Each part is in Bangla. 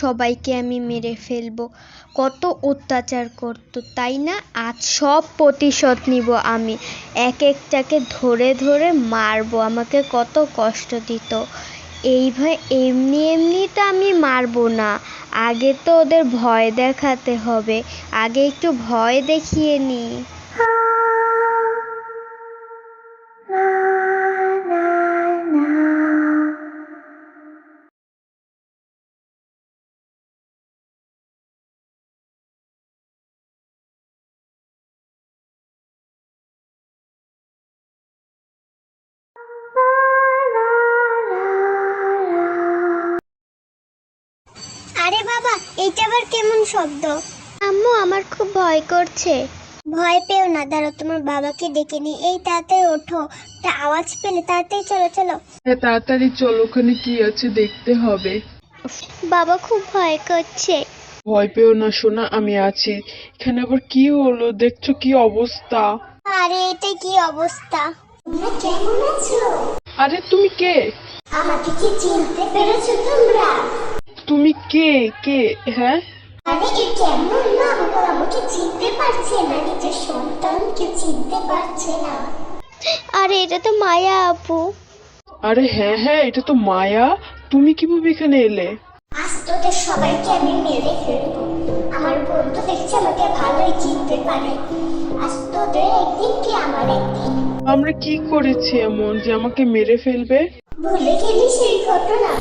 সবাইকে আমি মেরে ফেলবো। কত অত্যাচার করতো, তাই না? আজ সব প্রতিশোধ নিব আমি। এক একটাকে ধরে ধরে মারবো। আমাকে কত কষ্ট দিত। এমনি এমনি তো আমি মারবো না, আগে তো ওদের ভয় দেখাতে হবে। আগে একটু ভয় দেখিয়ে নিই। আরে বাবা, এইটা আবার কেমন শব্দ? আম্মু, আমার খুব ভয় করছে। ভয় পেও না, দাঁড়াও তোমার বাবাকে ডেকে নি। এই তাড়াতাড়ি ওঠো, একটা আওয়াজ পেলে তাড়াতাড়ি চলো চলো। হ্যাঁ, তাড়াতাড়ি চলো, ওখানে কি আছে দেখতে হবে। বাবা খুব ভয় করছে। ভয় পেও না সোনা, আমি আছি। এখানে আবার কি হলো? দেখছো কি অবস্থা? আরে এটা কি অবস্থা? তোমরা কেমন আছো? আরে তুমি কে? আমাকে কি চিনতে পেরেছো তোমরা? তুমি কে? কে? হ্যাঁ, আরে এ কেমন না, বাবা আমাকে চিনতে পারছে না, নিজের সন্তানকে চিনতে পারছে না। আরে এটা তো মায়া আপু। আরে হ্যাঁ হ্যাঁ, এটা তো মায়া। তুমি কিভাবে এখানে এলে? আজ তোদের সবাইকে আমি মেরে ফেলবো। আমার বন্ধু দেখছে আমাকে ভালোই চিনতে পারে। আজ তোদের একদিন কি আমার একদিন। আমরা কি করেছি এমন যে আমাকে মেরে ফেলবে? ভুলে গেলি সেই ঘটনা?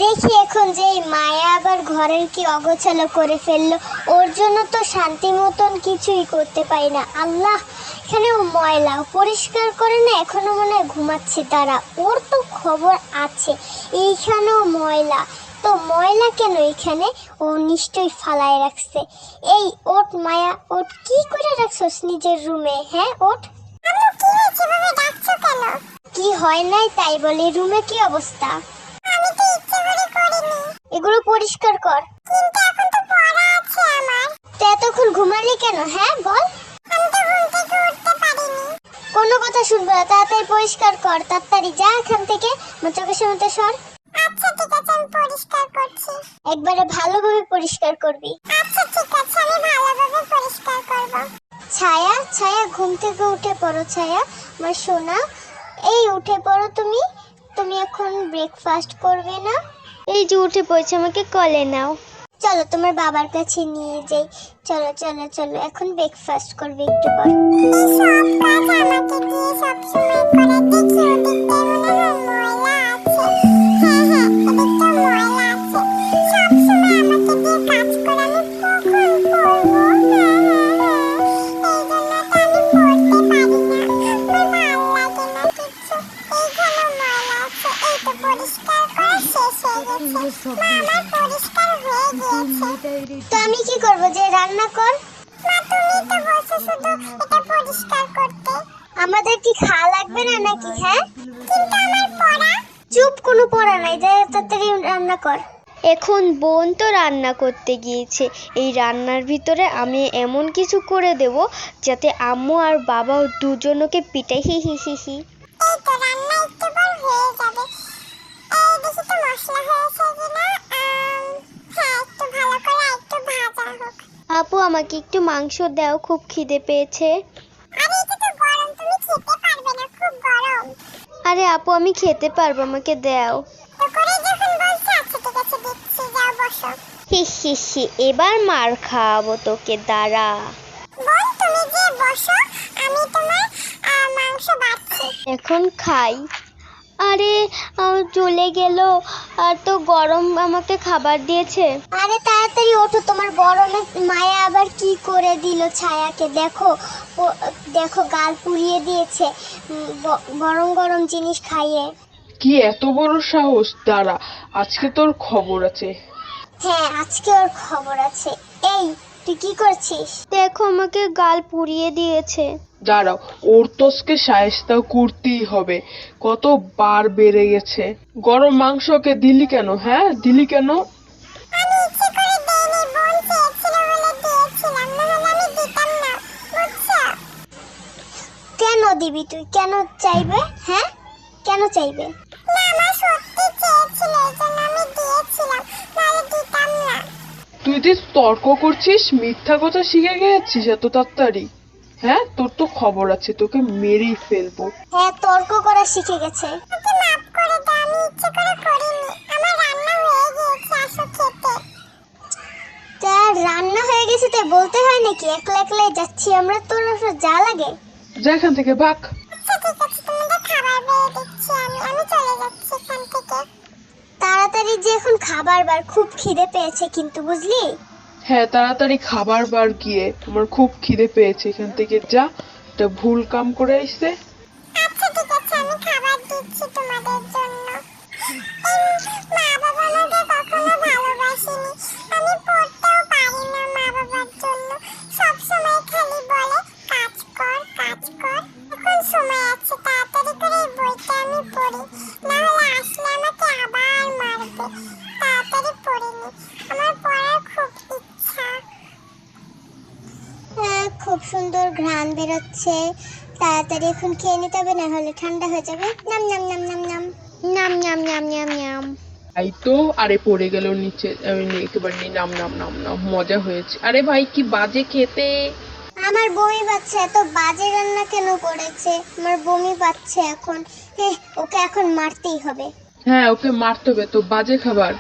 দেখি এখন যে এই মায়া আবার ঘরের কি অগোছালো করে ফেললো। ওর জন্য তো শান্তি মতন কিছুই করতে পারি না। আল্লাহ, এখানেও ময়লা পরিষ্কার করে না, এখনো মনে হয় ঘুমাচ্ছে তারা। ওর তো খবর আছে। এইখানেও ময়লা, তো ময়লা কেন এখানে? ও নিশ্চয়ই ফালায় রাখছে। এই ওঠ মায়া, ওঠ। কি করে রাখছস নিজের রুমে? হ্যাঁ ওঠ। কি হয় নাই তাই বলে? রুমে কি অবস্থা? এগুলো পরিষ্কার কর। কিন্তু এখন তো পড়া আছে আমার। তো এতক্ষণ ঘুমালি কেন? হ্যাঁ বল। আমি তো ঘুম থেকে উঠতে পারিনি। কোনো কথা শুনবো না, তাড়াতাড়ি পরিষ্কার কর। তাড়াতাড়ি যা এখান থেকে, আমার চোখের সামনে সর। আচ্ছা ঠিক আছে, আমি পরিষ্কার করছি। একবারে ভালোভাবে পরিষ্কার করবি। আচ্ছা ঠিক আছে, আমি ভালোভাবে পরিষ্কার করব। ছায়া, ছায়া ঘুম থেকে উঠে পড়ো। ছায়া আমার সোনা, এই উঠে পড়ো তুমি। তুমি এখন ব্রেকফাস্ট করবে না? এই যে উঠে পড়ছে, আমাকে কলে নাও। চলো তোমার বাবার কাছে নিয়ে যাই। চলো চলো চলো, এখন ব্রেকফাস্ট করবে একটু পর। তো আমি কি করব? যে রান্না কর। মা তুমি তো বলছো শুধু এটা পরিষ্কার করতে। আমাদের কি খাওয়া লাগবে না নাকি? হ্যাঁ কিন্তু আমার পড়া। চুপ, কোনো পড়া নাই, যা তাড়াতাড়ি রান্না কর। এখন বোন তো রান্না করতে গিয়েছে। এই রান্নার ভিতরে আমি এমন কিছু করে দেব যাতে আম্মু আর বাবা দুজনকে পিটাই। হি হি হি হি। এই তো রান্না একটু পর হয়ে যাবে। এই দেখি তো মশলা হয়েছে কিনা। হ্যাঁ, একটু ভালো করে একটু ভাজা হোক। আপু, আমাকে একটু মাংস দাও, খুব খিদে পেয়েছে। আরে এটা তো গরম, তুমি খেতে পারবে না, খুব গরম। আরে আপু, আমি খেতে পারবো, আমাকে দাও। তো করে যখন বলছো, আচ্ছা ঠিক আছে দিচ্ছি, যাও বসো। হি হি হি, এবার মার খাওয়াবো তোকে, দাঁড়া। বোন তুমি যে বসো, আমি তোমার মাংস বাড়ছি। এখন খাই। আরে চলে গেল, আর তো গরম আমাকে খাবার দিয়েছে। আরে তাড়াতাড়ি ওঠো, তোমার গরমে মায়া আবার কি করে দিল ছায়াকে। দেখো দেখো, গাল পুড়িয়ে দিয়েছে গরম গরম জিনিস খাইয়ে। কি এত বড় সাহস? দাঁড়া, আজকে তোর খবর আছে। হ্যাঁ, আজকে ওর খবর আছে। এই তুই কি করছিস? দেখো, আমাকে গাল পুড়িয়ে দিয়েছে। দাঁড়াও, ওর তোকে শায়েস্তা করতেই হবে। কতবার বেড়ে গেছে। গরম মাংসকে দিলি কেন? হ্যাঁ দিলি কেন? আমি ইচ্ছে করে দেইনি, বোন চেয়েছিল বলে দিয়েছিলাম, না হলে আমি দিতাম না, বুঝছো? কেন দিবি তুই? কেন চাইবে? হ্যাঁ কেন চাইবে? না, আমার সত্যি চেয়েছিল, এইজন্য আমি তুই যে তর্ক করছিস, মিথ্যা কথা শিখে গেছিস এত তাড়াতাড়ি? হ্যাঁ, তোর তো খবর আছে, তোকে মেরেই ফেলবো। হ্যাঁ, তর্ক করা শিখে গেছে। আমাকে মাফ করে দাও, আমি ইচ্ছে করে করিনি। আমার রান্না হয়ে গিয়েছে, আসো খেতে। তা রান্না হয়ে গেছে তাই বলতে হয় নাকি? একলা একলাই যাচ্ছি আমরা, তোর যা লাগে। যা এখান থেকে, ভাগ। আচ্ছা ঠিক আছে, তোমাদের খাবার বেড়ে দিচ্ছি, আমি চলে যাচ্ছি এখান থেকে। তাড়াতাড়ি যে, এখন খাবার বার, খুব খিদে পেয়েছে কিন্তু, বুঝলি? হ্যাঁ, তাড়াতাড়ি খাবার বার গিয়ে, আমার খুব খিদে পেয়েছে, এখান থেকে যা। এটা ভুল কাম করে আসছে। আচ্ছা ঠিক আছে, আমি খাবার দিচ্ছি তোমাদের জন্য। মা বাবা আমাকে কখনো ভালোবাসেনি, আমি পড়তেও পারি না মা বাবার জন্য। সব সময় খালি বলে কাজ কর কাজ কর। এখন সময় আছে, তাড়াতাড়ি করে এই বইটা আমি পড়ি, না হলে আসলে আমাকে আবার মারবে। তাড়াতাড়ি পড়ে নি, আমার পড়ার খুব ইচ্ছা। হ্যাঁ, খুব সুন্দর ঘ্রাণ বেরোচ্ছে। তাড়াতাড়ি এখন খেয়ে নিতে হবে, না হলে ঠান্ডা হয়ে যাবে। নাম নাম নাম নাম নাম নাম নাম নাম নাম নাম। তাই তো, আরে পড়ে গেল নিচে, আমি একেবারে নাম নাম নাম নাম, মজা হয়েছে। আরে ভাই, কি বাজে খেতে। আমার বমি পাচ্ছে, এত বাজে রান্না কেন করেছে? আমার বমি পাচ্ছে এখন। ওকে এখন মারতেই হবে। হ্যাঁ, ওকে মারতে হবে, তো বাজে খাবার।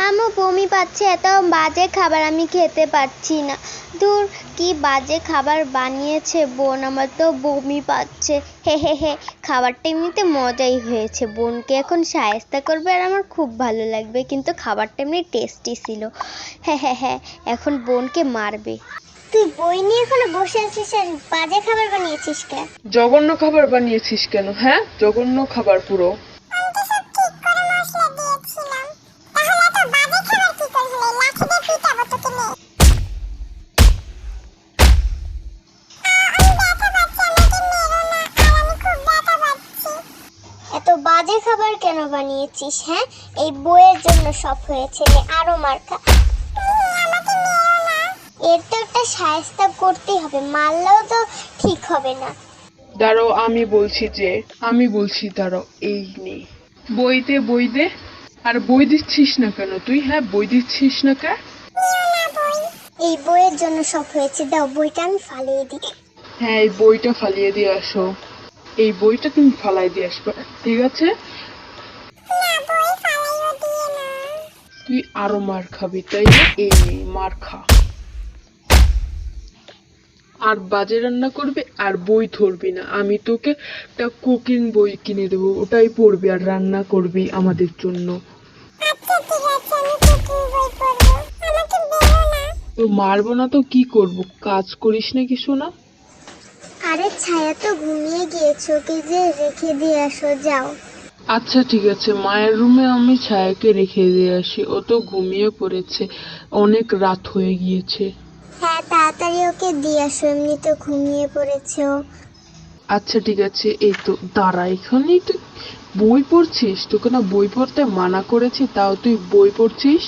আমার বমি পাচ্ছে, এত বাজে খাবার আমি খেতে পারছি না। দূর, কি বাজে খাবার বানিয়েছে বোন, আমার তো বমি পাচ্ছে। হে হে হে, খাবারটা এমনিতে মজাই হয়েছে, বোনকে এখন শায়েস্তা করবে আর আমার খুব ভালো লাগবে, কিন্তু খাবারটা এমনি টেস্টি ছিল। হ্যাঁ হ্যাঁ হ্যাঁ, এখন বোনকে মারবে। তুই বই নিয়ে এখনো বসে আছিস আর বাজে খাবার বানিয়েছিস কেন? জঘন্য খাবার বানিয়েছিস কেন? হ্যাঁ, জঘন্য খাবার পুরো। আমি তো সব ঠিক করে মশলা দিয়েছিলাম, তাহলে এত বাজে খাবার কি করে হলো? লাঠি দিয়ে পিটাবো তোকে নিয়ে। এত বাজে খাবার কেন বানিয়েছিস? হ্যাঁ, এই বইয়ের জন্য সব হয়েছে, নে আরো মার খা। এর তো একটা শায়েস্তা করতেই হবে, মারলেও তো ঠিক হবে না। দাঁড়াও, আমি বলছি দাঁড়াও, এই নে বই দে। আর বই দিচ্ছিস না কেন তুই? হ্যাঁ, বই দিচ্ছিস না কেন? এই বইয়ের জন্য সব হয়েছে, দাও বইটা আমি ফালিয়ে দিই। হ্যাঁ, এই বইটা ফালিয়ে দিয়ে আসো। এই বইটা তুমি ফালাই দিয়ে আসবে, ঠিক আছে? তুই আরো মার খাবি, তাই না? এই নে, মার খা। আর বাজে রান্না করবি আর বই ধরবি না। আমি তোকে একটা কুকিং বই কিনে দেবো, ওটাই পড়বি আর রান্না করবি আমাদের জন্য। তো মারবো না তো কি করব? কাজ করিস নাকি শোনা? আরে ছায়া তো ঘুমিয়ে গিয়েছে, ওকে যে রেখে দিয়ে আসো, যাও। আচ্ছা ঠিক আছে, মায়ের রুমে আমি ছায়াকে রেখে দিয়ে আসি, ও তো ঘুমিয়ে পড়েছে, অনেক রাত হয়ে গিয়েছে। হ্যাঁ, তাড়াতাড়ি ওকে দিয়ে আসো, এমনি তো ঘুমিয়ে পড়েছে ও। আচ্ছা ঠিক আছে, এই তো দাঁড়া, এখানেই তুই বই পড়ছিস? তোকে না বই পড়তে মানা করেছি, তাও তুই বই পড়ছিস?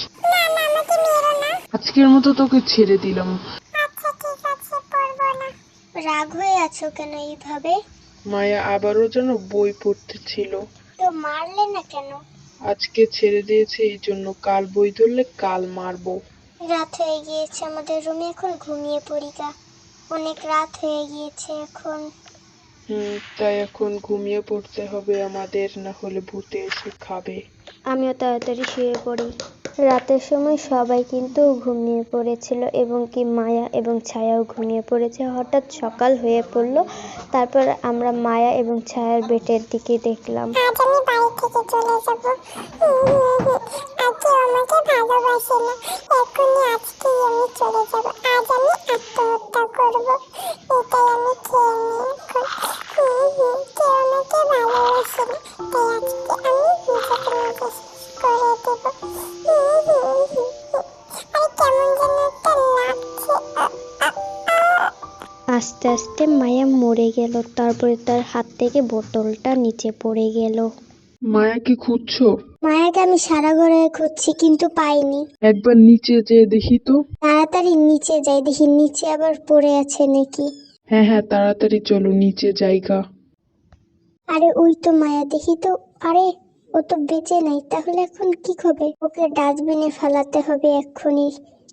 আজকের মতো তোকে ছেড়ে দিলাম। রাগ হয়ে আছো কেন এইভাবে? মায়া আবারও যেন বই পড়তে ছিল। তো মারলে না কেন? আজকে ছেড়ে দিয়েছে এই জন্য, কাল বই ধরলে কাল মারবো। রাত হয়ে গিয়েছে, আমাদের রুমে এখন ঘুমিয়ে পড়ি গা। অনেক রাত হয়ে গিয়েছে এখন। তাই এখন ঘুমিয়ে পড়তে হবে আমাদের, না হলে ভূতে এসে খাবে। আমিও তাড়াতাড়ি শুয়ে পড়ি। রাতের সময় সবাই কিন্তু ঘুমিয়ে পড়েছিল, এবং কি মায়া এবং ছায়াও ঘুমিয়ে পড়েছে। হঠাৎ সকাল হয়ে পড়ল, তারপর আমরা মায়া এবং ছায়ার বেডের দিকে দেখলাম। আজ আমি বাড়ি থেকে চলে যাব। আজ আমাকে ভালোবাসে না, এখনই আজকেই আমি চলে যাব। আজ আমি আত্মহত্যা করব, এটাই আমি খেয়ে নিই এখন। কেউ আমাকে ভালোবাসে না, তাই আজকে আমি নিজেকে নিজে শেষ করে দেব। আরে কেমন যেন একটা লাগছে। আস্তে আস্তে মায়া মরে গেল, তারপরে তার হাত থেকে বোতলটা নিচে পড়ে গেল। মায়াকে খুঁজছো? মায়াকে আমি সারা ঘরে খুঁজছি কিন্তু পাইনি। একবার নিচে যেয়ে দেখি তো। তাড়াতাড়ি নিচে যাই, দেখি নিচে আবার পড়ে আছে নাকি। হ্যাঁ হ্যাঁ, তাড়াতাড়ি চলো নিচে জায়গা। আরে ওই তো মায়া, দেখি তো। আরে ও তো বেঁচে নাই, তাহলে এখন কি হবে? ওকে ডাস্টবিনে ফেলাতে হবে এক্ষুনি।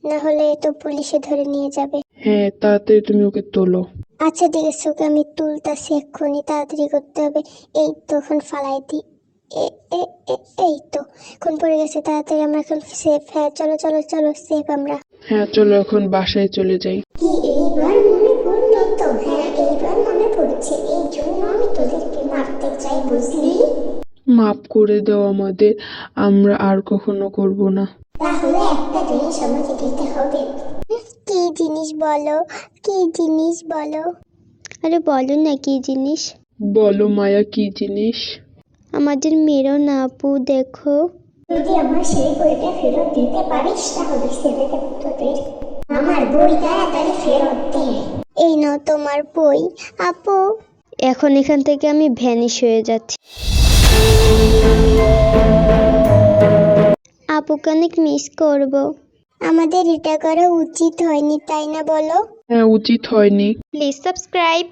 না হলে তো পুলিশে ধরে নিয়ে যাবে। হ্যাঁ, তাড়াতাড়ি তুমি ওকে তোলো। আচ্ছা ঠিক আছে, ওকে আমি তুলতাছি এক্ষুনি, তাড়াতাড়ি করতে হবে। এই তো এখন ফালাই দিই। এই তো এখন পড়ে গেছে, তাড়াতাড়ি আমরা এখন সেফ। হ্যাঁ চলো চলো চলো, সেফ আমরা। হ্যাঁ, চলো এখন বাসায় চলে যাই। কি এইবার মনে পড়লো তো? হ্যাঁ এইবার মনে পড়ছে, এই জন্য আমি তোদেরকে মারতে চাই, বুঝলি? মাফ করে দাও আমাদের, আমরা আর কখনো করব না। তাহলে একটা জিনিস আমাকে দিতে হবে। কি জিনিস বলো, কি জিনিস বলো? আরে বলো না কি জিনিস। বলো মায়া, কি জিনিস? আমাদের মেরো না আপু, দেখো। যদি আমার সেই বইটা ফেরত দিতে পারিস তাহলে ছেড়ে দেব তোদের। আমার বই তাড়াতাড়ি ফেরত দে। এই নাও তোমার বই আপু। এখন এখান থেকে আমি ভ্যানিশ হয়ে যাচ্ছি। আপুকে অনেক মিস করব। আমাদের এটা করা উচিত হয়নি, তাই না বলো? হ্যাঁ, উচিত হয়নি। Please subscribe.